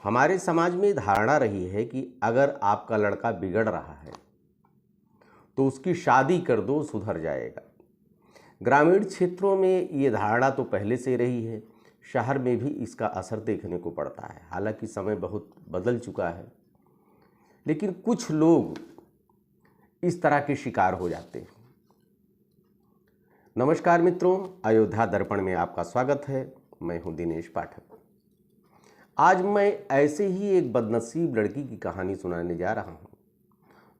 हमारे समाज में धारणा रही है कि अगर आपका लड़का बिगड़ रहा है तो उसकी शादी कर दो, सुधर जाएगा। ग्रामीण क्षेत्रों में ये धारणा तो पहले से रही है, शहर में भी इसका असर देखने को पड़ता है। हालांकि समय बहुत बदल चुका है, लेकिन कुछ लोग इस तरह के शिकार हो जाते हैं। नमस्कार मित्रों, अयोध्या दर्पण में आपका स्वागत है। मैं हूं दिनेश पाठक। आज मैं ऐसे ही एक बदनसीब लड़की की कहानी सुनाने जा रहा हूं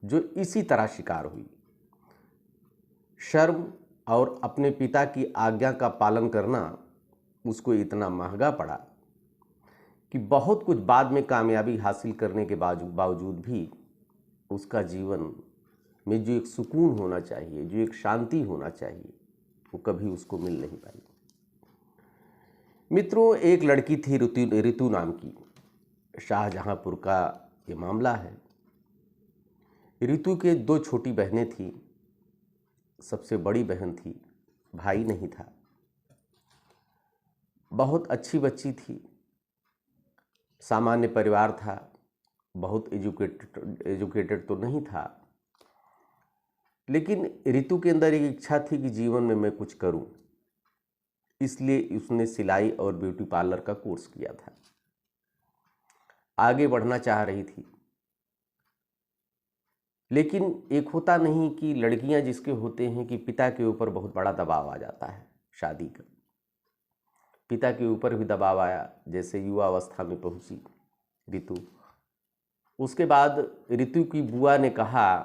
जो इसी तरह शिकार हुई। शर्म और अपने पिता की आज्ञा का पालन करना उसको इतना महंगा पड़ा कि बहुत कुछ बाद में कामयाबी हासिल करने के बावजूद भी उसका जीवन में जो एक सुकून होना चाहिए, जो एक शांति होना चाहिए, वो कभी उसको मिल नहीं पाई। मित्रों, एक लड़की थी ऋतु नाम की। शाहजहांपुर का ये मामला है। ऋतु के दो छोटी बहनें थीं। सबसे बड़ी बहन थी, भाई नहीं था। बहुत अच्छी बच्ची थी, सामान्य परिवार था, बहुत एजुकेटेड तो नहीं था, लेकिन ऋतु के अंदर एक इच्छा थी कि जीवन में मैं कुछ करूं। इसलिए उसने सिलाई और ब्यूटी पार्लर का कोर्स किया था। आगे बढ़ना चाह रही थी, लेकिन एक होता नहीं कि लड़कियां जिसके होते हैं कि पिता के ऊपर बहुत बड़ा दबाव आ जाता है शादी का। पिता के ऊपर भी दबाव आया। जैसे युवा अवस्था में पहुंची ऋतु, उसके बाद ऋतु की बुआ ने कहा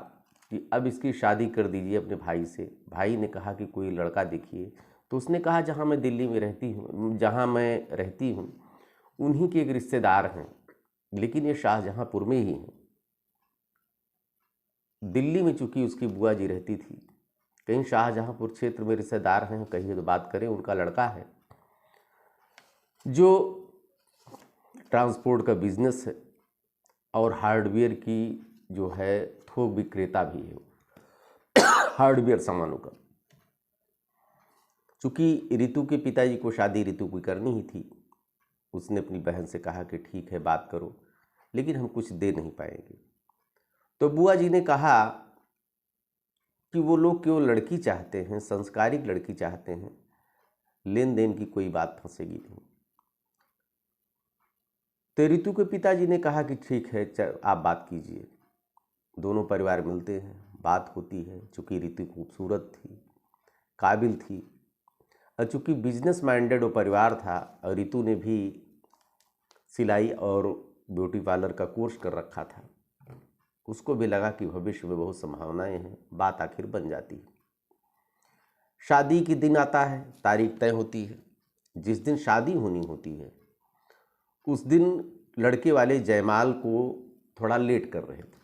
कि अब इसकी शादी कर दीजिए अपने भाई से। भाई ने कहा कि कोई लड़का देखिए। तो उसने कहा जहाँ मैं दिल्ली में रहती हूँ, जहाँ मैं रहती हूँ उन्हीं के एक रिश्तेदार हैं, लेकिन ये शाहजहांपुर में ही हैं। दिल्ली में चूंकि उसकी बुआ जी रहती थी, कहीं शाहजहांपुर क्षेत्र में रिश्तेदार हैं, कहिए तो बात करें। उनका लड़का है जो ट्रांसपोर्ट का बिजनेस है और हार्डवेयर की जो है थोक विक्रेता भी है, हार्डवेयर सामानों का। चूंकि ऋतु के पिताजी को शादी ऋतु की करनी ही थी, उसने अपनी बहन से कहा कि ठीक है, बात करो, लेकिन हम कुछ दे नहीं पाएंगे। तो बुआ जी ने कहा कि वो लोग केवल लड़की चाहते हैं, संस्कारिक लड़की चाहते हैं, लेन देन की कोई बात फंसेगी नहीं। तो ऋतु के पिताजी ने कहा कि ठीक है, आप बात कीजिए। दोनों परिवार मिलते हैं, बात होती है। चूँकि ऋतु खूबसूरत थी, काबिल थी, और चूँकि बिजनेस माइंडेड वो परिवार था, और ऋतु ने भी सिलाई और ब्यूटी पार्लर का कोर्स कर रखा था, उसको भी लगा कि भविष्य में बहुत संभावनाएं हैं। बात आखिर बन जाती है। शादी के दिन आता है, तारीख तय होती है। जिस दिन शादी होनी होती है उस दिन लड़के वाले जयमाल को थोड़ा लेट कर रहे थे।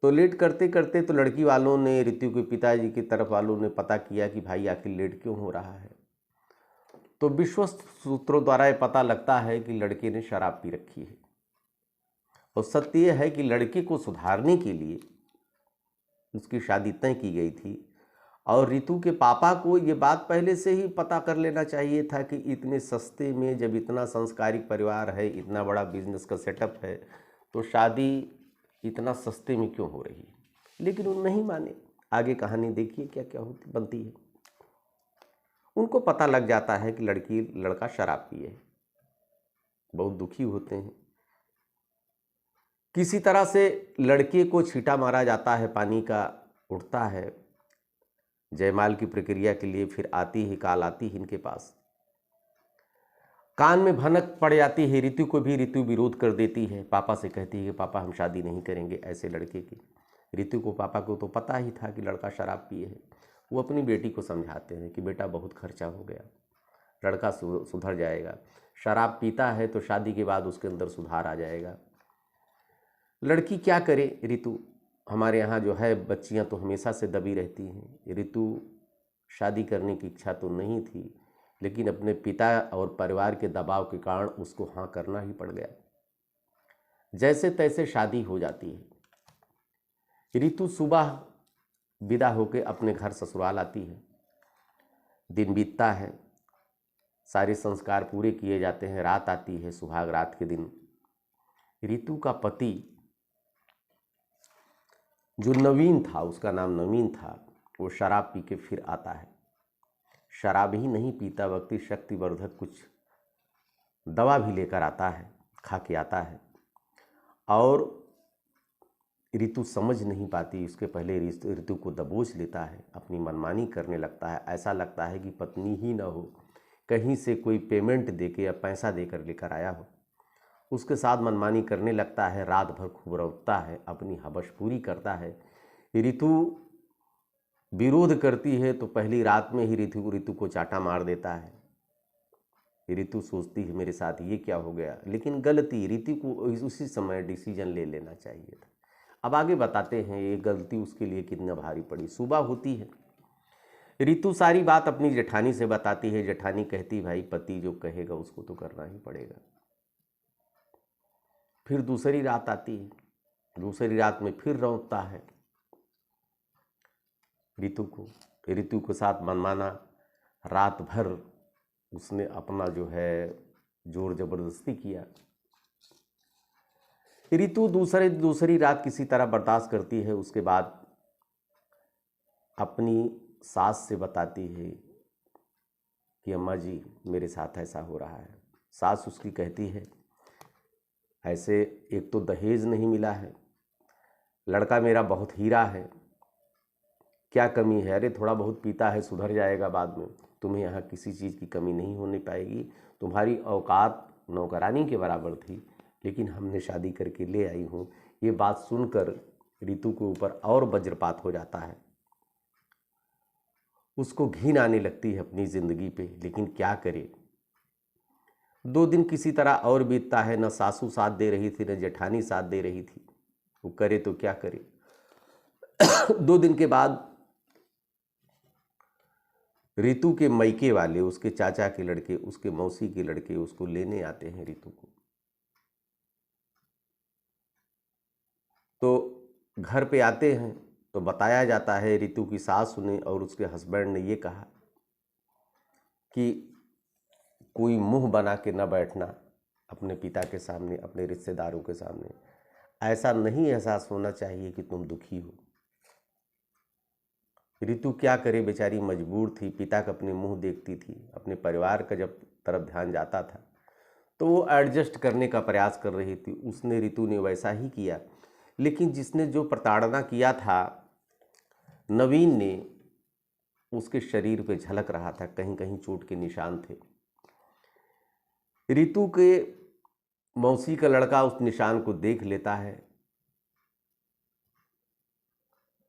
तो लेट करते करते तो लड़की वालों ने, ऋतु के पिताजी की तरफ वालों ने पता किया कि भाई आखिर लेट क्यों हो रहा है। तो विश्वस्त सूत्रों द्वारा ये पता लगता है कि लड़के ने शराब पी रखी है। और सत्य यह है कि लड़के को सुधारने के लिए उसकी शादी तय की गई थी। और ऋतु के पापा को ये बात पहले से ही पता कर लेना चाहिए था कि इतने सस्ते में, जब इतना संस्कारिक परिवार है, इतना बड़ा बिजनेस का सेटअप है, तो शादी इतना सस्ते में क्यों हो रही है। लेकिन वो नहीं माने। आगे कहानी देखिए क्या क्या बनती है। उनको पता लग जाता है कि लड़का शराब पिए है। बहुत दुखी होते हैं। किसी तरह से लड़के को छींटा मारा जाता है, पानी का उठता है। जयमाल की प्रक्रिया के लिए फिर काल आती है इनके पास। कान में भनक पड़ जाती है ऋतु को भी। ऋतु विरोध कर देती है, पापा से कहती है कि पापा हम शादी नहीं करेंगे ऐसे लड़के की। ऋतु को, पापा को तो पता ही था कि लड़का शराब पिए है। वो अपनी बेटी को समझाते हैं कि बेटा बहुत खर्चा हो गया, लड़का सुधर जाएगा। शराब पीता है तो शादी के बाद उसके अंदर सुधार आ जाएगा। लड़की क्या करे ऋतु, हमारे यहाँ जो है बच्चियाँ तो हमेशा से दबी रहती हैं। ऋतु शादी करने की इच्छा तो नहीं थी, लेकिन अपने पिता और परिवार के दबाव के कारण उसको हाँ करना ही पड़ गया। जैसे तैसे शादी हो जाती है। ऋतु सुबह विदा होकर अपने घर ससुराल आती है। दिन बीतता है, सारे संस्कार पूरे किए जाते हैं। रात आती है, सुहाग रात के दिन ऋतु का पति जो नवीन था, उसका नाम नवीन था, वो शराब पी के फिर आता है। शराब ही नहीं पीता, वक्ति शक्तिवर्धक कुछ दवा भी लेकर आता है, खा के आता है। और ऋतु समझ नहीं पाती, उसके पहले ऋतु को दबोच लेता है, अपनी मनमानी करने लगता है। ऐसा लगता है कि पत्नी ही ना हो, कहीं से कोई पेमेंट देके या पैसा देकर लेकर आया हो। उसके साथ मनमानी करने लगता है, रात भर खूब रौंदता है, अपनी हवस पूरी करता है। ऋतु विरोध करती है तो पहली रात में ही ऋतु को चाटा मार देता है। ऋतु सोचती है मेरे साथ ये क्या हो गया, लेकिन गलती, ऋतु को उसी समय डिसीजन ले लेना चाहिए था। अब आगे बताते हैं ये गलती उसके लिए कितना भारी पड़ी। सुबह होती है, ऋतु सारी बात अपनी जेठानी से बताती है। जेठानी कहती भाई पति जो कहेगा उसको तो करना ही पड़ेगा। फिर दूसरी रात आती है, दूसरी रात में फिर रौंदता है ऋतु के साथ मनमाना। रात भर उसने अपना जो है जोर जबरदस्ती किया। ऋतु दूसरी रात किसी तरह बर्दाश्त करती है। उसके बाद अपनी सास से बताती है कि अम्मा जी मेरे साथ ऐसा हो रहा है। सास उसकी कहती है ऐसे एक तो दहेज नहीं मिला है, लड़का मेरा बहुत हीरा है, क्या कमी है? अरे थोड़ा बहुत पीता है, सुधर जाएगा बाद में, तुम्हें यहाँ किसी चीज़ की कमी नहीं होने पाएगी। तुम्हारी औकात नौकरानी के बराबर थी, लेकिन हमने शादी करके ले आई हूँ। ये बात सुनकर ऋतु के ऊपर और वज्रपात हो जाता है। उसको घिन आने लगती है अपनी ज़िंदगी पे, लेकिन क्या करे। 2 दिन किसी तरह और बीतता है, न सासू साथ दे रही थी न जेठानी साथ दे रही थी। वो करे तो क्या करे। 2 दिन के बाद ऋतु के मैके वाले, उसके चाचा के लड़के, उसके मौसी के लड़के उसको लेने आते हैं ऋतु को। तो घर पे आते हैं तो बताया जाता है, ऋतु की सास ने और उसके हस्बैंड ने ये कहा कि कोई मुंह बना के न बैठना अपने पिता के सामने, अपने रिश्तेदारों के सामने। ऐसा नहीं एहसास होना चाहिए कि तुम दुखी हो। ऋतु क्या करे, बेचारी मजबूर थी। पिता का अपने मुंह देखती थी, अपने परिवार का जब तरफ ध्यान जाता था तो वो एडजस्ट करने का प्रयास कर रही थी। ऋतु ने वैसा ही किया, लेकिन जिसने जो प्रताड़ना किया था नवीन ने, उसके शरीर पे झलक रहा था, कहीं कहीं चोट के निशान थे। ऋतु के मौसी का लड़का उस निशान को देख लेता है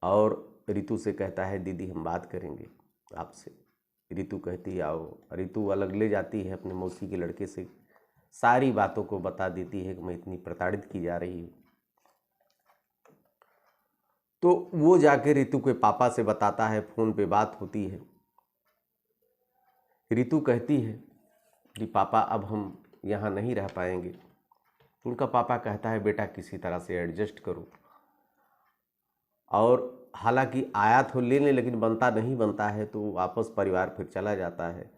और ऋतु से कहता है दीदी हम बात करेंगे आपसे। ऋतु कहती है आओ। ऋतु अलग ले जाती है अपने मौसी के लड़के से, सारी बातों को बता देती है कि मैं इतनी प्रताड़ित की जा रही हूँ। तो वो जाके ऋतु के पापा से बताता है, फ़ोन पे बात होती है। ऋतु कहती है कि पापा अब हम यहाँ नहीं रह पाएंगे। उनका पापा कहता है बेटा किसी तरह से एडजस्ट करो। और हालांकि आया तो लेने, लेकिन बनता है तो वापस परिवार फिर चला जाता है।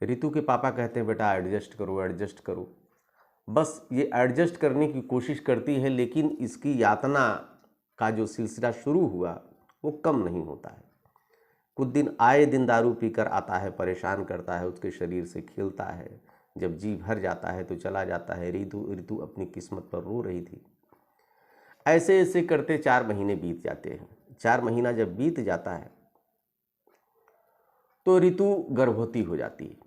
ऋतु के पापा कहते हैं बेटा एडजस्ट करो एडजस्ट करो। बस ये एडजस्ट करने की कोशिश करती है, लेकिन इसकी यातना का जो सिलसिला शुरू हुआ वो कम नहीं होता है। कुछ दिन आए दिन दारू पीकर आता है, परेशान करता है, उसके शरीर से खेलता है। जब जी भर जाता है तो चला जाता है। ऋतु अपनी किस्मत पर रो रही थी। ऐसे ऐसे करते 4 महीने बीत जाते हैं। 4 महीना जब बीत जाता है तो ऋतु गर्भवती हो जाती है।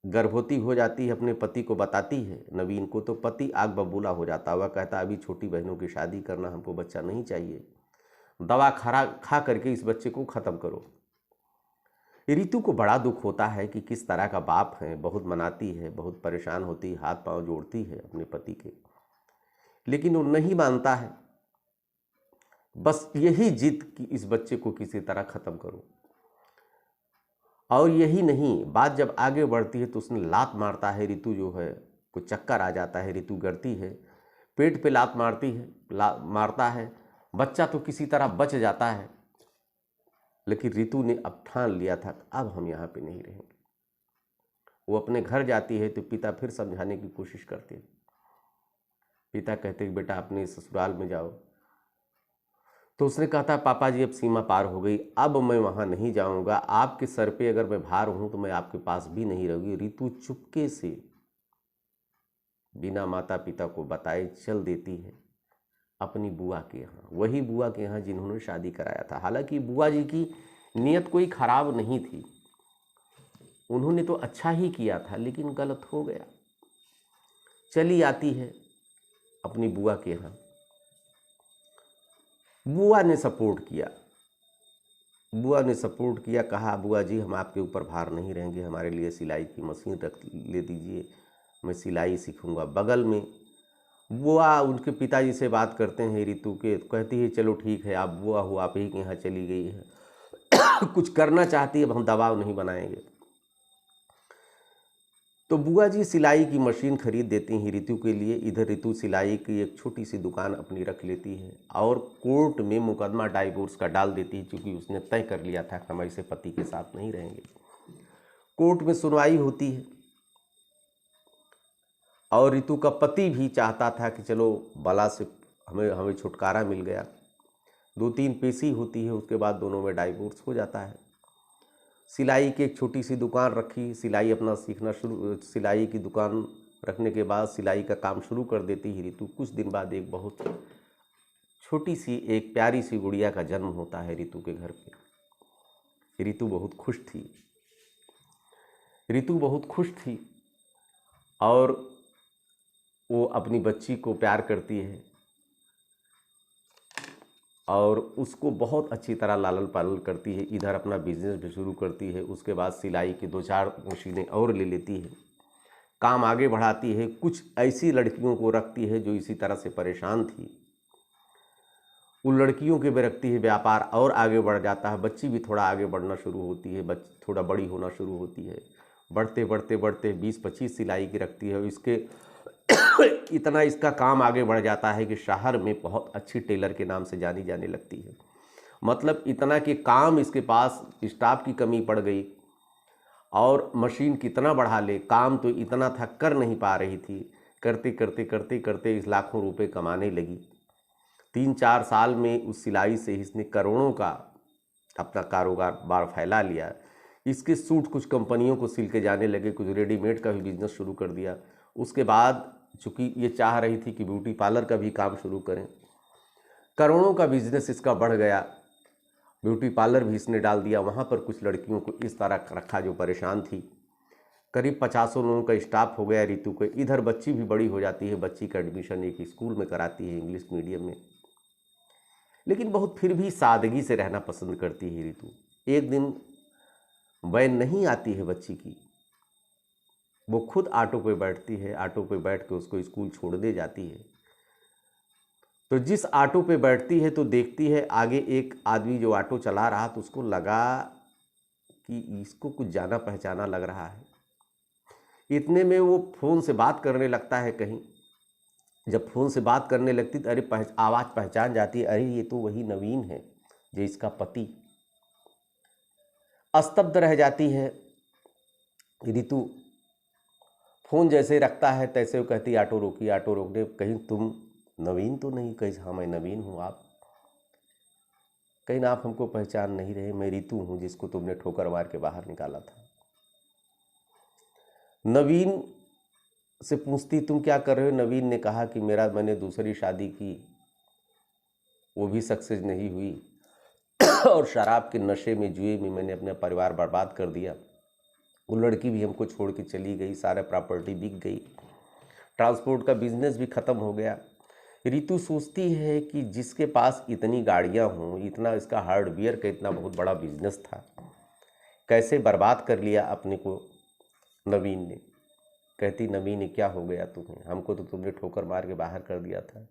गर्भवती हो जाती है, अपने पति को बताती है नवीन को। तो पति आग बबूला हो जाता। वह कहता अभी छोटी बहनों की शादी करना, हमको बच्चा नहीं चाहिए, दवा खा करके इस बच्चे को ख़त्म करो। ऋतु को बड़ा दुख होता है कि किस तरह का बाप है। बहुत मनाती है, बहुत परेशान होती है, हाथ पांव जोड़ती है अपने पति के, लेकिन वो नहीं मानता है। बस यही जिद कि इस बच्चे को किसी तरह ख़त्म करो। और यही नहीं, बात जब आगे बढ़ती है तो उसने लात मारता है। ऋतु जो है को चक्कर आ जाता है, ऋतु गिरती है, पेट पे लात मारता है। बच्चा तो किसी तरह बच जाता है, लेकिन ऋतु ने अब ठान लिया था अब हम यहाँ पे नहीं रहेंगे। वो अपने घर जाती है तो पिता फिर समझाने की कोशिश करते हैं। पिता कहते हैं बेटा अपने ससुराल में जाओ। तो उसने कहा था पापा जी अब सीमा पार हो गई, अब मैं वहाँ नहीं जाऊँगा, आपके सर पे अगर मैं भार हूँ तो मैं आपके पास भी नहीं रहूँगी। रितु चुपके से बिना माता पिता को बताए चल देती है अपनी बुआ के यहाँ, वही बुआ के यहाँ जिन्होंने शादी कराया था। हालांकि बुआ जी की नीयत कोई खराब नहीं थी, उन्होंने तो अच्छा ही किया था, लेकिन गलत हो गया। चली आती है अपनी बुआ के यहाँ। बुआ ने सपोर्ट किया, बुआ ने सपोर्ट किया, कहा बुआ जी हम आपके ऊपर भार नहीं रहेंगे, हमारे लिए सिलाई की मशीन रख ले दीजिए, मैं सिलाई सीखूंगा। बगल में बुआ उनके पिताजी से बात करते हैं रितु के, तो कहती है चलो ठीक है, आप बुआ हो, आप ही के यहाँ चली गई है कुछ करना चाहती है, अब हम दबाव नहीं बनाएंगे। तो बुआ जी सिलाई की मशीन खरीद देती हैं रितु के लिए। इधर रितु सिलाई की एक छोटी सी दुकान अपनी रख लेती है और कोर्ट में मुकदमा डाइवोर्स का डाल देती है, क्योंकि उसने तय कर लिया था कि हम ऐसे पति के साथ नहीं रहेंगे। कोर्ट में सुनवाई होती है और रितु का पति भी चाहता था कि चलो बला से हमें छुटकारा मिल गया। 2-3 पेशी होती है, उसके बाद दोनों में डाइवोर्स हो जाता है। सिलाई की एक छोटी सी दुकान रखी, सिलाई अपना सीखना शुरू, सिलाई की दुकान रखने के बाद सिलाई का काम शुरू कर देती है रितु। कुछ दिन बाद एक बहुत छोटी सी एक प्यारी सी गुड़िया का जन्म होता है रितु के घर पे। रितु बहुत खुश थी, रितु बहुत खुश थी और वो अपनी बच्ची को प्यार करती है और उसको बहुत अच्छी तरह लालन पालन करती है। इधर अपना बिजनेस भी शुरू करती है, उसके बाद सिलाई की 2-4 मशीनें और ले लेती है, काम आगे बढ़ाती है। कुछ ऐसी लड़कियों को रखती है जो इसी तरह से परेशान थी, उन लड़कियों के भी रखती है, व्यापार और आगे बढ़ जाता है। बच्ची भी थोड़ा आगे बढ़ना शुरू होती है, थोड़ा बड़ी होना शुरू होती है। बढ़ते बढ़ते बढ़ते 20-25 सिलाई की रखती है। इसके इतना इसका काम आगे बढ़ जाता है कि शहर में बहुत अच्छी टेलर के नाम से जानी जाने लगती है। मतलब इतना कि काम इसके पास स्टाफ की कमी पड़ गई और मशीन कितना बढ़ा ले, काम तो इतना था कर नहीं पा रही थी। करते करते करते करते इस लाखों रुपए कमाने लगी। 3-4 साल में उस सिलाई से इसने करोड़ों का अपना कारोबार फैला लिया। इसके सूट कुछ कंपनियों को सिल के जाने लगे, कुछ रेडीमेड का भी बिजनेस शुरू कर दिया। उसके बाद चूँकि ये चाह रही थी कि ब्यूटी पार्लर का भी काम शुरू करें, करोड़ों का बिजनेस इसका बढ़ गया। ब्यूटी पार्लर भी इसने डाल दिया, वहाँ पर कुछ लड़कियों को इस तरह रखा जो परेशान थी। करीब 50 लोगों का स्टाफ हो गया रितु के। इधर बच्ची भी बड़ी हो जाती है, बच्ची का एडमिशन एक स्कूल में कराती है, इंग्लिश मीडियम में। लेकिन बहुत फिर भी सादगी से रहना पसंद करती है रितु। एक दिन वैन नहीं आती है बच्ची की, वो खुद ऑटो पे बैठती है, ऑटो पे बैठ के उसको स्कूल छोड़ने जाती है। तो जिस ऑटो पे बैठती है तो देखती है आगे एक आदमी जो ऑटो चला रहा, तो उसको लगा कि इसको कुछ जाना पहचाना लग रहा है। इतने में वो फ़ोन से बात करने लगता है कहीं। जब फ़ोन से बात करने लगती तो अरे आवाज़ पहचान जाती है, अरे ये तो वही नवीन है जो इसका पति। स्तब्ध रह जाती है रितु। फ़ोन जैसे रखता है तैसे वो कहती ऑटो रोकी, ऑटो रोकने कहीं तुम नवीन तो नहीं? कहीं हाँ मैं नवीन हूँ। आप कहीं ना आप हमको पहचान नहीं रहे, मैं रितु हूँ जिसको तुमने ठोकर मार के बाहर निकाला था। नवीन से पूछती तुम क्या कर रहे हो? नवीन ने कहा कि मैंने दूसरी शादी की, वो भी सक्सेस नहीं हुई और शराब के नशे में, जुए में मैंने अपना परिवार बर्बाद कर दिया। वो लड़की भी हमको छोड़ के चली गई, सारा प्रॉपर्टी बिक गई, ट्रांसपोर्ट का बिजनेस भी ख़त्म हो गया। रितु सोचती है कि जिसके पास इतनी गाड़ियां हों, इतना इसका हार्डवेयर का इतना बहुत बड़ा बिजनेस था, कैसे बर्बाद कर लिया अपने को नवीन ने। कहती नवीन ने क्या हो गया तुम्हें? हमको तो तुमने ठोकर मार के बाहर कर दिया था।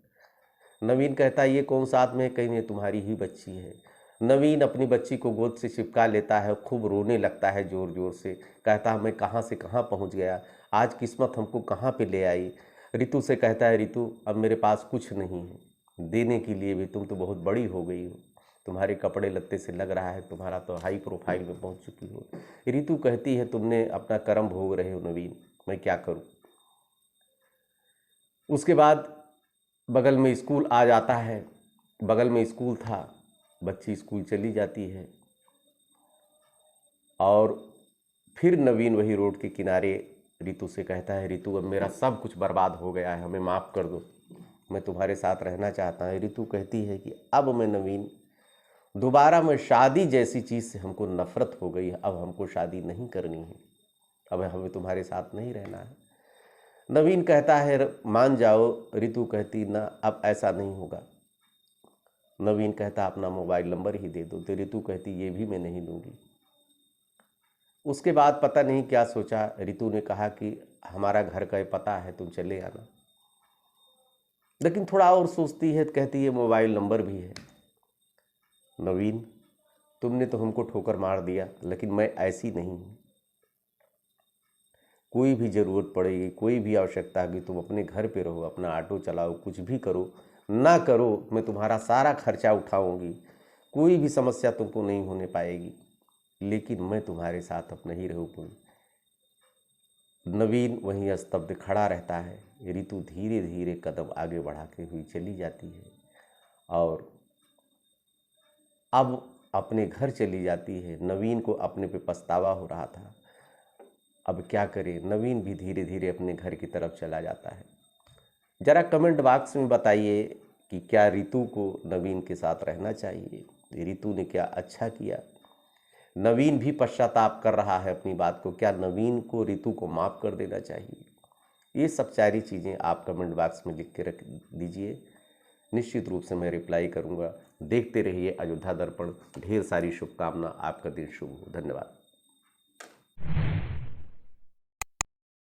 नवीन कहता ये कौन साथ में? कहीं ये तुम्हारी ही बच्ची है। नवीन अपनी बच्ची को गोद से चिपका लेता है, खूब रोने लगता है ज़ोर ज़ोर से। कहता है मैं कहाँ से कहाँ पहुँच गया, आज किस्मत हमको कहाँ पे ले आई। रितु से कहता है रितु अब मेरे पास कुछ नहीं है देने के लिए भी, तुम तो बहुत बड़ी हो गई हो, तुम्हारे कपड़े लत्ते से लग रहा है तुम्हारा तो हाई प्रोफाइल में पहुंच चुकी हो। ऋतु कहती है तुमने अपना कर्म भोग रहे हो नवीन, मैं क्या करूं। उसके बाद बगल में स्कूल आ जाता है, बगल में स्कूल था, बच्ची स्कूल चली जाती है और फिर नवीन वही रोड के किनारे ऋतु से कहता है, ऋतु अब मेरा सब कुछ बर्बाद हो गया है, हमें माफ़ कर दो, मैं तुम्हारे साथ रहना चाहता हूँ। ऋतु कहती है कि अब मैं नवीन दोबारा मैं शादी जैसी चीज़ से हमको नफरत हो गई है, अब हमको शादी नहीं करनी है, अब हमें तुम्हारे साथ नहीं रहना है। नवीन कहता है मान जाओ। ऋतु कहती ना अब ऐसा नहीं होगा। नवीन कहता अपना मोबाइल नंबर ही दे दो, तो ऋतु कहती ये भी मैं नहीं दूंगी। उसके बाद पता नहीं क्या सोचा, ऋतु ने कहा कि हमारा घर का पता है, तुम चले आना। लेकिन थोड़ा और सोचती है तो कहती है मोबाइल नंबर भी है। नवीन तुमने तो हमको ठोकर मार दिया, लेकिन मैं ऐसी नहीं हूँ। कोई भी ज़रूरत पड़ेगी, कोई भी आवश्यकता होगी, तुम अपने घर पे रहो, अपना ऑटो चलाओ, कुछ भी करो ना करो, मैं तुम्हारा सारा खर्चा उठाऊंगी, कोई भी समस्या तुमको नहीं होने पाएगी, लेकिन मैं तुम्हारे साथ अब नहीं रहूँगी। नवीन वहीं स्तब्ध खड़ा रहता है। ऋतु धीरे धीरे कदम आगे बढ़ा के हुई चली जाती है और अब अपने घर चली जाती है। नवीन को अपने पे पछतावा हो रहा था, अब क्या करे। नवीन भी धीरे धीरे अपने घर की तरफ चला जाता है। ज़रा कमेंट बॉक्स में बताइए कि क्या ऋतु को नवीन के साथ रहना चाहिए, ऋतु ने क्या अच्छा किया। नवीन भी पश्चाताप कर रहा है अपनी बात को, क्या नवीन को ऋतु को माफ़ कर देना चाहिए। ये सब सारी चीज़ें आप कमेंट बॉक्स में लिख के रख दीजिए, निश्चित रूप से मैं रिप्लाई करूंगा। देखते रहिए अयोध्या दर्पण। ढेर सारी शुभकामना, आपका दिन शुभ हो। धन्यवाद।